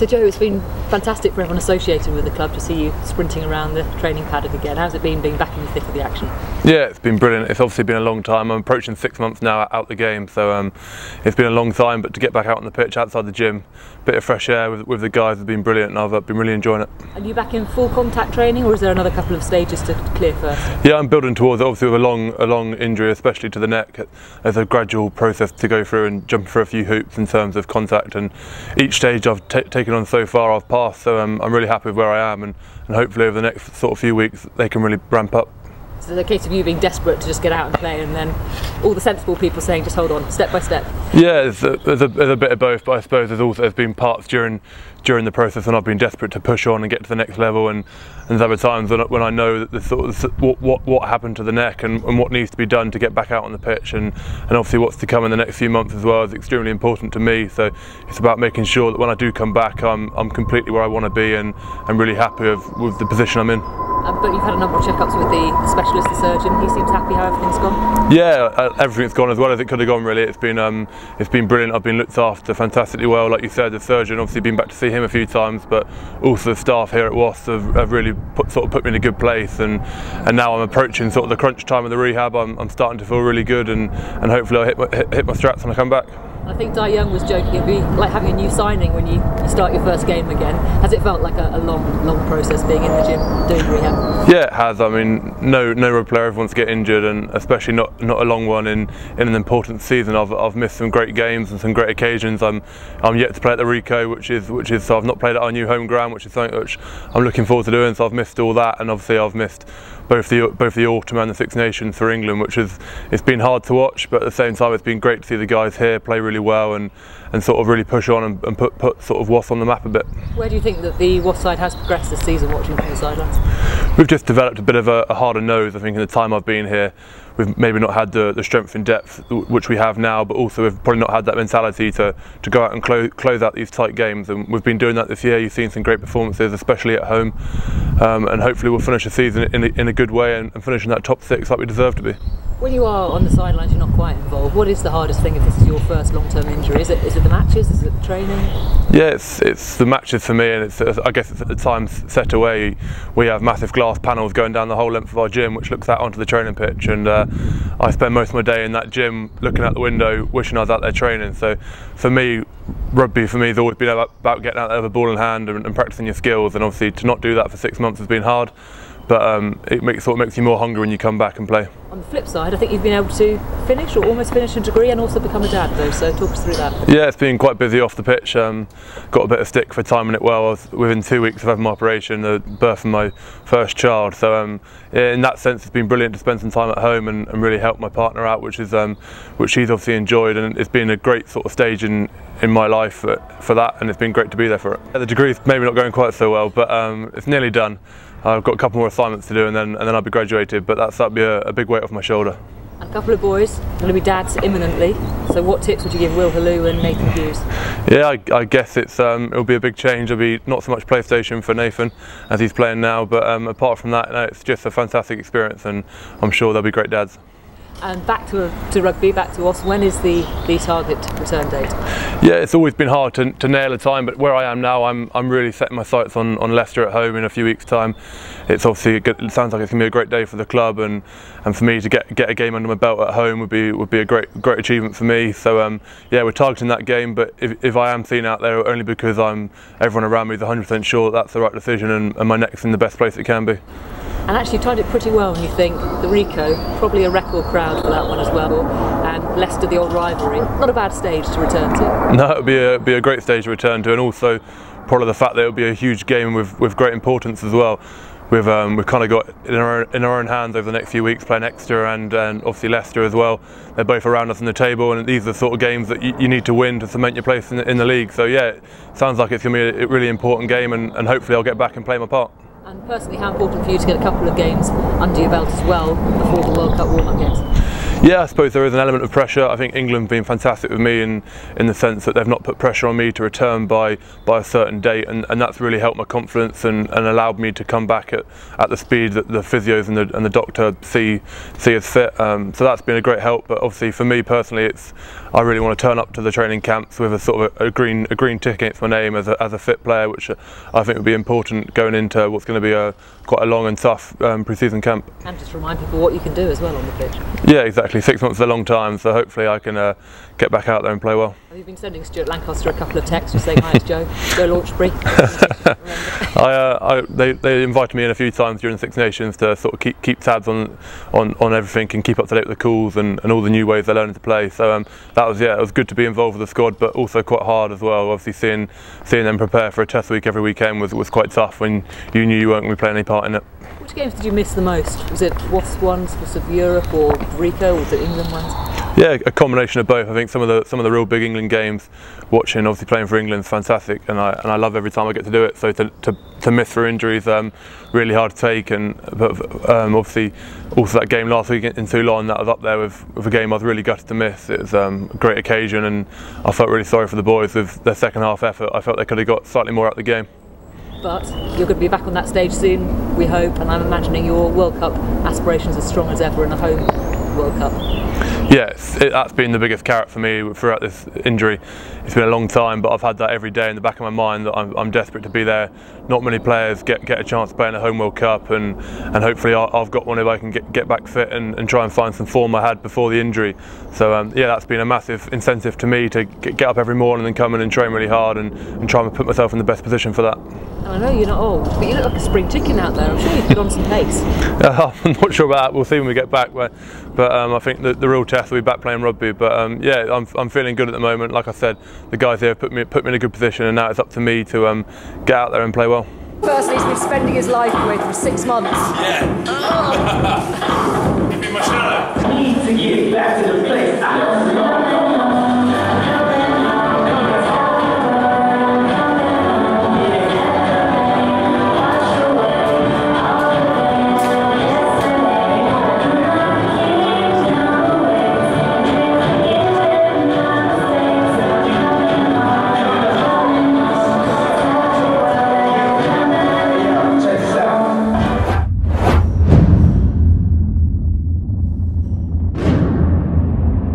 So Joe, it's been fantastic for everyone associated with the club to see you sprinting around the training paddock again. How's it been being back in the thick of the action? Yeah, it's been brilliant. It's obviously been a long time. I'm approaching 6 months now out the game, so it's been a long time, but to get back out on the pitch outside the gym, a bit of fresh air with the guys has been brilliant, and I've been really enjoying it. Are you back in full contact training, or is there another couple of stages to clear first? Yeah, I'm building towards it. Obviously with a long injury, especially to the neck, there's a gradual process to go through and jump through a few hoops in terms of contact, and each stage I've taken on so far I've passed, so I'm really happy with where I am, and hopefully over the next sort of few weeks they can really ramp up. So it's a case of you being desperate to just get out and play, and then all the sensible people saying just hold on, step by step. Yeah, there's a bit of both, but I suppose there's been parts during the process when I've been desperate to push on and get to the next level, and there's other times when I know that the sort of what happened to the neck and what needs to be done to get back out on the pitch, and obviously what's to come in the next few months as well is extremely important to me. So it's about making sure that when I do come back, I'm completely where I want to be, and I'm really happy with the position I'm in. But you've had a number of checkups with the specialist, the surgeon. He seems happy how everything's gone. Yeah, everything's gone as well as it could have gone. Really, it's been brilliant. I've been looked after fantastically well. Like you said, the surgeon, obviously been back to see him a few times, but also the staff here at Wasps have really put me in a good place. And now I'm approaching sort of the crunch time of the rehab. I'm starting to feel really good, and hopefully I'll hit my straps when I come back. I think Di Young was joking, it'd be like having a new signing when you start your first game again. Has it felt like a long process being in the gym doing rehab? Yeah, it has. I mean, no rugby player ever wants to get injured, and especially not a long one in an important season. I've missed some great games and some great occasions. I'm yet to play at the Rico, which is so I've not played at our new home ground, which is something which I'm looking forward to doing. So I've missed all that, and obviously I've missed both the autumn and the Six Nations for England, which it's been hard to watch, but at the same time it's been great to see the guys here play really well and sort of really push on and put sort of Wasps on the map a bit. Where do you think that the Wasps side has progressed this season, watching from the sidelines? We've just developed a bit of a harder nose. I think in the time I've been here, we've maybe not had the strength and depth which we have now, but also we've probably not had that mentality to go out and close out these tight games, and we've been doing that this year. You've seen some great performances, especially at home, and hopefully we'll finish the season in a good way and finish in that top 6 like we deserve to be. When you are on the sidelines, you're not quite involved. What is the hardest thing if this is your first long-term injury? Is it the matches? Is it the training? Yeah, it's the matches for me, and I guess it's at the time set away. We have massive glass panels going down the whole length of our gym, which looks out onto the training pitch, and I spend most of my day in that gym looking out the window, wishing I was out there training. So for me, rugby for me has always been about getting out there with a ball in hand and practicing your skills, and obviously to not do that for 6 months has been hard. But it makes you more hungry when you come back and play. On the flip side, I think you've been able to finish or almost finish a degree and also become a dad though, so talk us through that. Yeah, it's been quite busy off the pitch. Got a bit of stick for timing it well. I was within 2 weeks of having my operation, the birth of my first child, so in that sense it's been brilliant to spend some time at home and really help my partner out, which she's obviously enjoyed, and it's been a great sort of stage in my life for that, and it's been great to be there for it. The degree's maybe not going quite so well, but it's nearly done. I've got a couple more assignments to do, and then I'll be graduated, but that'll be a big weight off my shoulder. And a couple of boys, going to be dads imminently, so what tips would you give Will Halou and Nathan Hughes? Yeah, I guess it'll be a big change. There'll be not so much PlayStation for Nathan as he's playing now, but apart from that, it's just a fantastic experience, and I'm sure they'll be great dads. And back to rugby, back to Wasps, when is the target return date? Yeah, it's always been hard to nail a time, but where I am now, I'm really setting my sights on Leicester at home in a few weeks' time. It's obviously it sounds like it's going to be a great day for the club, and for me to get a game under my belt at home would be a great achievement for me. So yeah, we're targeting that game, but if I am seen out there, only because everyone around me is 100% sure that that's the right decision, and my neck's in the best place it can be. And actually you timed it pretty well when you think the Rico, probably a record crowd for that one as well, and Leicester, the old rivalry, not a bad stage to return to. No, it would be a great stage to return to, and also probably the fact that it would be a huge game with great importance as well. We've kind of got in our own hands over the next few weeks playing Exeter and obviously Leicester as well. They're both around us on the table, and these are the sort of games that you need to win to cement your place in the league. So yeah, it sounds like it's going to be a really important game, and hopefully I'll get back and play my part. And personally, how important for you to get a couple of games under your belt as well before the World Cup warm-up games? Yeah, I suppose there is an element of pressure. I think England have been fantastic with me in the sense that they've not put pressure on me to return by a certain date, and that's really helped my confidence and allowed me to come back at the speed that the physios and the doctor see as fit. So that's been a great help. But obviously for me personally, I really want to turn up to the training camps with a sort of a green tick against my name as a fit player, which I think would be important going into what's going to be quite a long and tough pre-season camp. And just remind people what you can do as well on the pitch. Yeah, exactly. 6 months is a long time, so hopefully I can get back out there and play well. Have you been sending Stuart Lancaster a couple of texts just saying hi, it's Joe Launchbury? They invited me in a few times during the Six Nations to sort of keep tabs on everything and keep up to date with the calls and all the new ways they're learning to play. So it was good to be involved with the squad, but also quite hard as well. Obviously seeing them prepare for a test week every weekend was quite tough when you knew you weren't going to be playing any part in it. Which games did you miss the most? Was it Wasps ones, was it Europe or Rico, or was it England ones? Yeah, a combination of both. I think some of the real big England games, watching, obviously playing for England is fantastic, and I love every time I get to do it. So to miss through injuries, really hard to take. But obviously also that game last week in Toulon, that was up there with a game I was really gutted to miss. It was a great occasion, and I felt really sorry for the boys with their second half effort. I felt they could have got slightly more out of the game. But you're going to be back on that stage soon, we hope, and I'm imagining your World Cup aspirations as strong as ever in a home World Cup. Yes, that's been the biggest carrot for me throughout this injury. It's been a long time, but I've had that every day in the back of my mind that I'm desperate to be there. Not many players get a chance to play in a home World Cup, and hopefully I've got one if I can get back fit and try and find some form I had before the injury. So yeah, that's been a massive incentive to me to get up every morning and come in and train really hard and try and put myself in the best position for that. I know you're not old, but you look like a spring chicken out there. I'm sure you put on some pace. I'm not sure about that. We'll see when we get back. But I think the real test will be back playing rugby. But yeah, I'm feeling good at the moment. Like I said, the guys here put me in a good position, and now it's up to me to get out there and play well. Firstly, he's been spending his life away for 6 months. Yeah. Give me my shadow. I need to get back to the place.